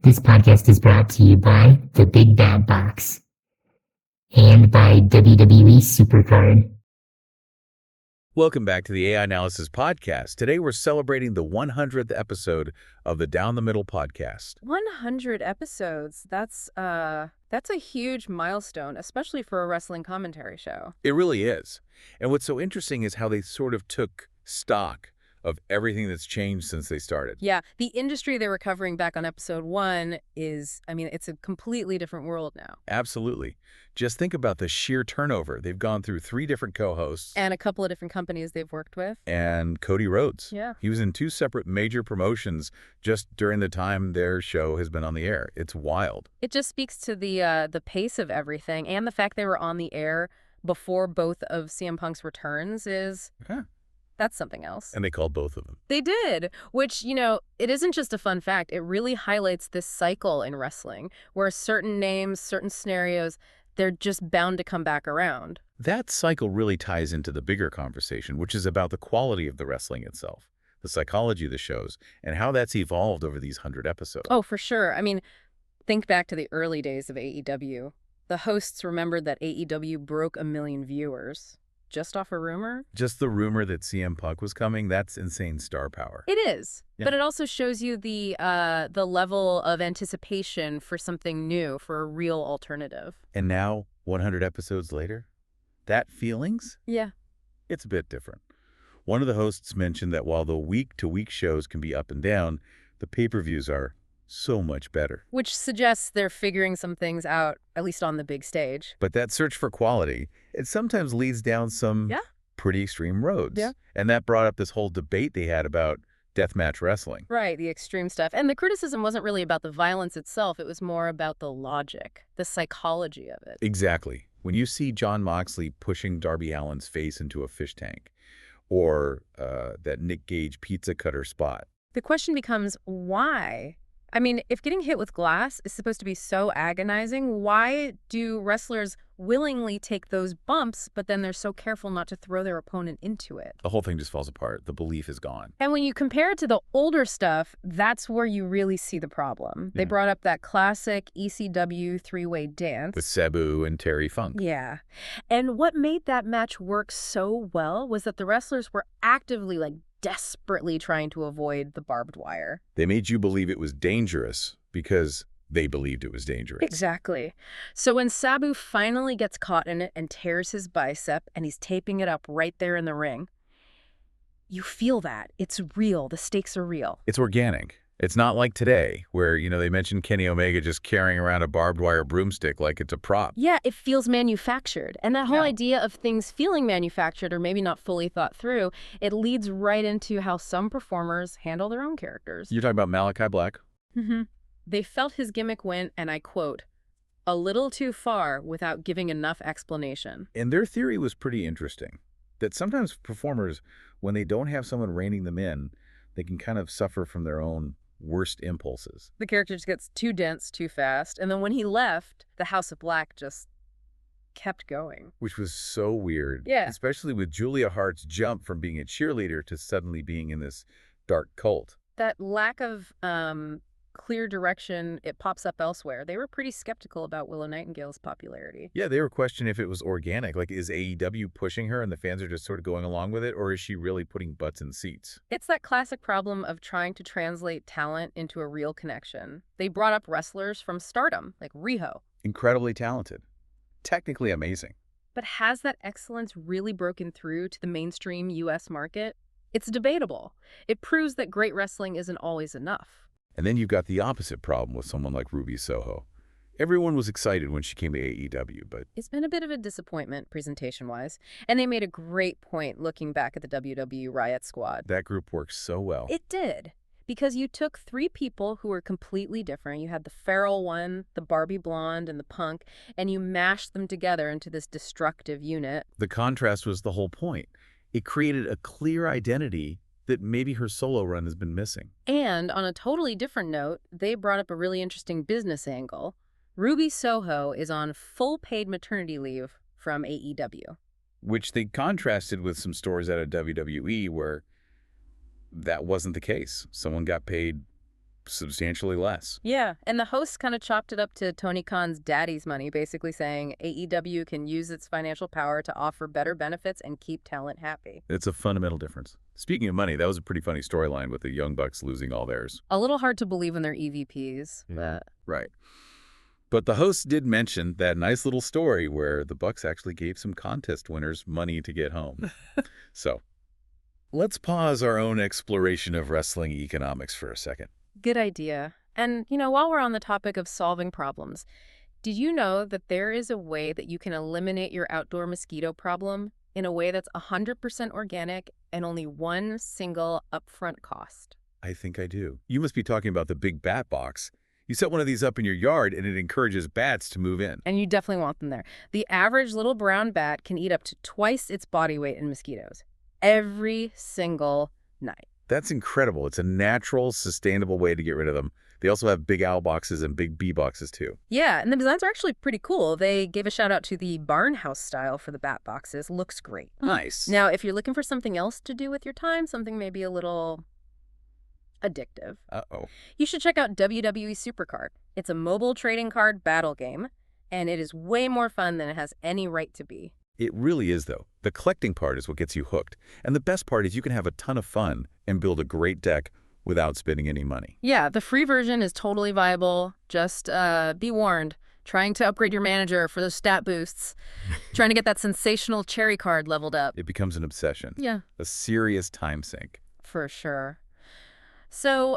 This podcast is brought to you by the Big Bad Box and by WWE Supercard. Welcome back to the AI Analysis Podcast. Today we're celebrating the 100th episode of the Down the Middle podcast. 100 episodes. That's a huge milestone, especially for a wrestling commentary show. It really is. And what's so interesting is how they sort of took stock of everything that's changed since they started. Yeah, the industry they were covering back on episode 1 is, it's a completely different world now. Absolutely. Just think about the sheer turnover. They've gone through 3 different co-hosts. And a couple of different companies they've worked with. And Cody Rhodes. Yeah. He was in 2 separate major promotions just during the time their show has been on the air. It's wild. It just speaks to the pace of everything, and the fact they were on the air before both of CM Punk's returns is... Yeah. That's something else. And they called both of them. They did, which, it isn't just a fun fact. It really highlights this cycle in wrestling where certain names, certain scenarios, they're just bound to come back around. That cycle really ties into the bigger conversation, which is about the quality of the wrestling itself, the psychology of the shows, and how that's evolved over these 100 episodes. Oh, for sure. Think back to the early days of AEW. The hosts remembered that AEW broke 1 million viewers. Just off a rumor? Just the rumor that CM Punk was coming, that's insane star power. It is. Yeah. But it also shows you the level of anticipation for something new, for a real alternative. And now, 100 episodes later, that feelings? Yeah. It's a bit different. One of the hosts mentioned that while the week-to-week shows can be up and down, the pay-per-views are so much better. Which suggests they're figuring some things out, at least on the big stage. But that search for quality, it sometimes leads down some pretty extreme roads. Yeah. And that brought up this whole debate they had about deathmatch wrestling. Right, the extreme stuff. And the criticism wasn't really about the violence itself. It was more about the logic, the psychology of it. Exactly. When you see Jon Moxley pushing Darby Allin's face into a fish tank, or that Nick Gage pizza cutter spot. The question becomes, why? If getting hit with glass is supposed to be so agonizing, why do wrestlers willingly take those bumps, but then they're so careful not to throw their opponent into it? The whole thing just falls apart. The belief is gone. And when you compare it to the older stuff, that's where you really see the problem. They brought up that classic ECW three-way dance. With Sabu and Terry Funk. Yeah. And what made that match work so well was that the wrestlers were actively, desperately trying to avoid the barbed wire. They made you believe it was dangerous because they believed it was dangerous. Exactly. So when Sabu finally gets caught in it and tears his bicep and he's taping it up right there in the ring, you feel that. It's real. The stakes are real. It's organic. It's not like today where, they mentioned Kenny Omega just carrying around a barbed wire broomstick like it's a prop. Yeah, it feels manufactured. And that whole idea of things feeling manufactured or maybe not fully thought through, it leads right into how some performers handle their own characters. You're talking about Malachi Black? Mm-hmm. They felt his gimmick went, and I quote, a little too far without giving enough explanation. And their theory was pretty interesting, that sometimes performers, when they don't have someone reining them in, they can kind of suffer from their own worst impulses. The character just gets too dense too fast, and then when he left, the House of Black just kept going. Which was so weird. Yeah. Especially with Julia Hart's jump from being a cheerleader to suddenly being in this dark cult. That lack of clear direction, it pops up elsewhere. They were pretty skeptical about Willow Nightingale's popularity. Yeah, they were questioning if it was organic. Is AEW pushing her and the fans are just sort of going along with it, or is she really putting butts in seats? It's that classic problem of trying to translate talent into a real connection. They brought up wrestlers from Stardom, like Riho. Incredibly talented. Technically amazing. But has that excellence really broken through to the mainstream U.S. market? It's debatable. It proves that great wrestling isn't always enough. And then you've got the opposite problem with someone like Ruby Soho. Everyone was excited when she came to AEW, but... It's been a bit of a disappointment, presentation-wise. And they made a great point looking back at the WWE Riot Squad. That group worked so well. It did. Because you took 3 people who were completely different. You had the feral one, the Barbie blonde, and the punk, and you mashed them together into this destructive unit. The contrast was the whole point. It created a clear identity that maybe her solo run has been missing. And on a totally different note, they brought up a really interesting business angle. Ruby Soho is on full paid maternity leave from AEW. Which they contrasted with some stories out of WWE where that wasn't the case. Someone got paid substantially less. Yeah, and the hosts kind of chopped it up to Tony Khan's daddy's money, basically saying AEW can use its financial power to offer better benefits and keep talent happy. It's a fundamental difference. Speaking of money, that was a pretty funny storyline with the Young Bucks losing all theirs. A little hard to believe when they're EVPs, but... Right. But the hosts did mention that nice little story where the Bucks actually gave some contest winners money to get home. So, let's pause our own exploration of wrestling economics for a second. Good idea. And, while we're on the topic of solving problems, did you know that there is a way that you can eliminate your outdoor mosquito problem in a way that's 100% organic and only one single upfront cost? I think I do. You must be talking about the big bat box. You set one of these up in your yard and it encourages bats to move in. And you definitely want them there. The average little brown bat can eat up to twice its body weight in mosquitoes every single night. That's incredible. It's a natural, sustainable way to get rid of them. They also have big owl boxes and big bee boxes too. Yeah, and the designs are actually pretty cool. They gave a shout out to the barn house style for the bat boxes. Looks great. Nice. Now, if you're looking for something else to do with your time, something maybe a little addictive, you should check out WWE Supercard. It's a mobile trading card battle game, and it is way more fun than it has any right to be. It really is, though. The collecting part is what gets you hooked. And the best part is you can have a ton of fun and build a great deck without spending any money. Yeah, the free version is totally viable. Just be warned. Trying to upgrade your manager for those stat boosts. Trying to get that sensational cherry card leveled up. It becomes an obsession. Yeah. A serious time sink. For sure. So,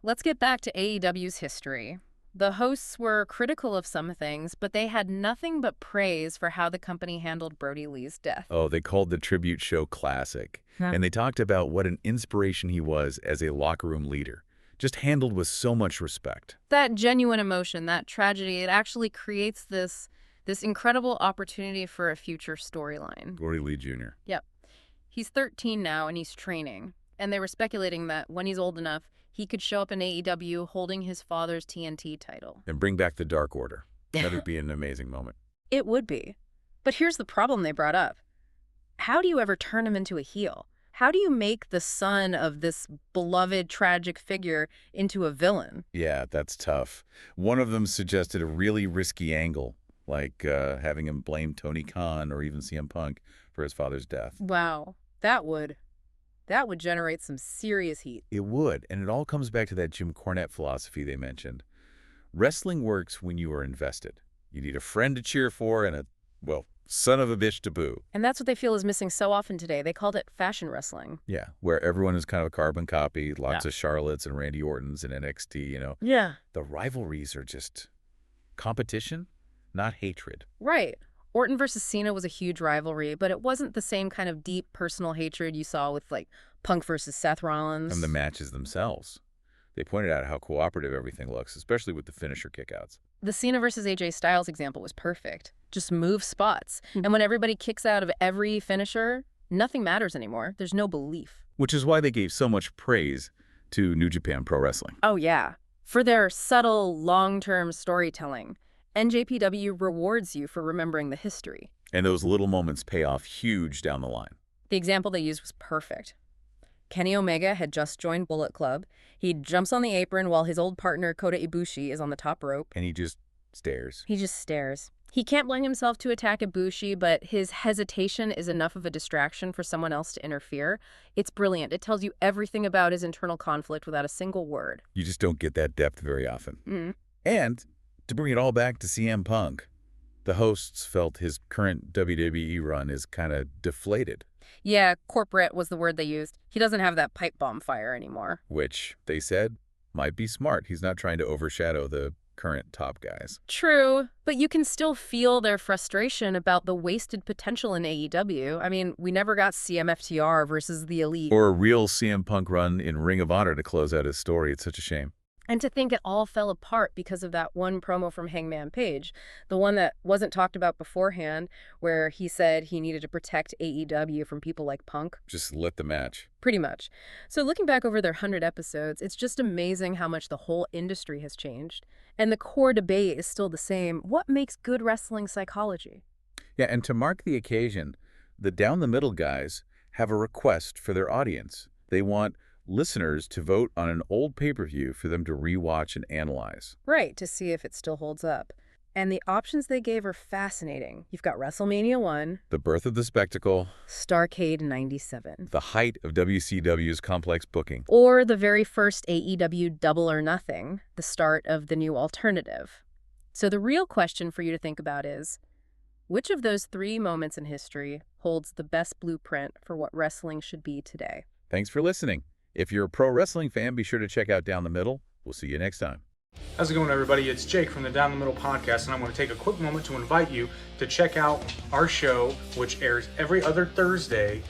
let's get back to AEW's history. The hosts were critical of some things, but they had nothing but praise for how the company handled Brody Lee's death. Oh, they called the tribute show classic. Huh. And they talked about what an inspiration he was as a locker room leader. Just handled with so much respect. That genuine emotion, that tragedy, it actually creates this incredible opportunity for a future storyline. Brody Lee Jr. Yep. He's 13 now and he's training. And they were speculating that when he's old enough, he could show up in AEW holding his father's TNT title. And bring back the Dark Order. That would be an amazing moment. It would be. But here's the problem they brought up. How do you ever turn him into a heel? How do you make the son of this beloved, tragic figure into a villain? Yeah, that's tough. One of them suggested a really risky angle, like having him blame Tony Khan or even CM Punk for his father's death. Wow. That would generate some serious heat. It would, and it all comes back to that Jim Cornette philosophy they mentioned. Wrestling works when you are invested. You need a friend to cheer for and a, son of a bitch to boo. And that's what they feel is missing so often today. They called it fashion wrestling. Yeah, where everyone is kind of a carbon copy, lots of Charlottes and Randy Ortons and NXT, Yeah. The rivalries are just competition, not hatred. Right. Orton versus Cena was a huge rivalry, but it wasn't the same kind of deep personal hatred you saw with, Punk versus Seth Rollins. And the matches themselves. They pointed out how cooperative everything looks, especially with the finisher kickouts. The Cena versus AJ Styles example was perfect. Just move spots. And when everybody kicks out of every finisher, nothing matters anymore. There's no belief. Which is why they gave so much praise to New Japan Pro Wrestling. Oh, yeah. For their subtle, long-term storytelling. NJPW rewards you for remembering the history. And those little moments pay off huge down the line. The example they used was perfect. Kenny Omega had just joined Bullet Club. He jumps on the apron while his old partner Kota Ibushi is on the top rope. And he just stares. He just stares. He can't bring himself to attack Ibushi, but his hesitation is enough of a distraction for someone else to interfere. It's brilliant. It tells you everything about his internal conflict without a single word. You just don't get that depth very often. Mm. And to bring it all back to CM Punk, the hosts felt his current WWE run is kind of deflated. Yeah, corporate was the word they used. He doesn't have that pipe bomb fire anymore. Which, they said, might be smart. He's not trying to overshadow the current top guys. True, but you can still feel their frustration about the wasted potential in AEW. I mean, we never got CMFTR versus the Elite. Or a real CM Punk run in Ring of Honor to close out his story. It's such a shame. And to think it all fell apart because of that one promo from Hangman Page, the one that wasn't talked about beforehand, where he said he needed to protect AEW from people like Punk. Just let the match. Pretty much. So looking back over their 100 episodes, it's just amazing how much the whole industry has changed. And the core debate is still the same. What makes good wrestling psychology? Yeah, and to mark the occasion, the down-the-middle guys have a request for their audience. They want listeners to vote on an old pay-per-view for them to rewatch and analyze. Right, to see if it still holds up. And the options they gave are fascinating. You've got WrestleMania 1, The birth of the spectacle, Starrcade 97, the height of WCW's complex booking. or the very first AEW Double or Nothing, the start of the new alternative. So the real question for you to think about is, which of those 3 moments in history holds the best blueprint for what wrestling should be today? Thanks for listening. If you're a pro wrestling fan, be sure to check out Down the Middle. We'll see you next time. How's it going, everybody? It's Jake from the Down the Middle podcast, and I want to take a quick moment to invite you to check out our show, which airs every other Thursday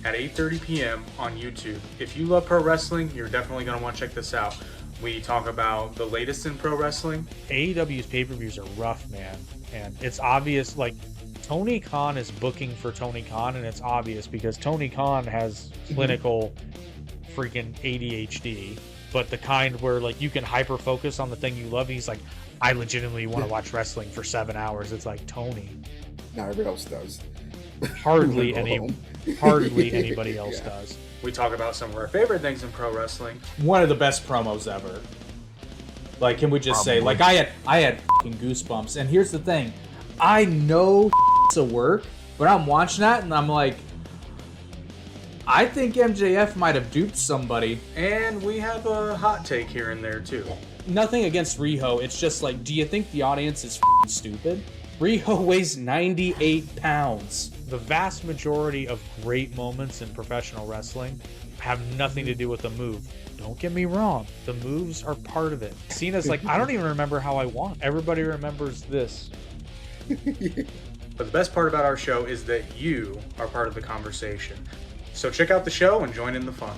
at 8:30 p.m. on YouTube. If you love pro wrestling, you're definitely going to want to check this out. We talk about the latest in pro wrestling. AEW's pay-per-views are rough, man. And it's obvious, like, Tony Khan is booking for Tony Khan, and it's obvious because Tony Khan has clinical freaking ADHD, but the kind where, like, you can hyper-focus on the thing you love. And he's like, I legitimately want to watch wrestling for 7 hours. It's like, Tony. Now everybody else does. Hardly anybody else does. We talk about some of our favorite things in pro wrestling. One of the best promos ever. Like, can we just say, like, I had fucking goosebumps. And here's the thing, I know it's a work, but I'm watching that and I'm like, I think MJF might have duped somebody. And we have a hot take here and there, too. Nothing against Riho. It's just like, do you think the audience is fucking stupid? Riho weighs 98 pounds. The vast majority of great moments in professional wrestling have nothing to do with the move. Don't get me wrong, the moves are part of it. Cena's like, I don't even remember how I won. Everybody remembers this. But the best part about our show is that you are part of the conversation. So check out the show and join in the fun.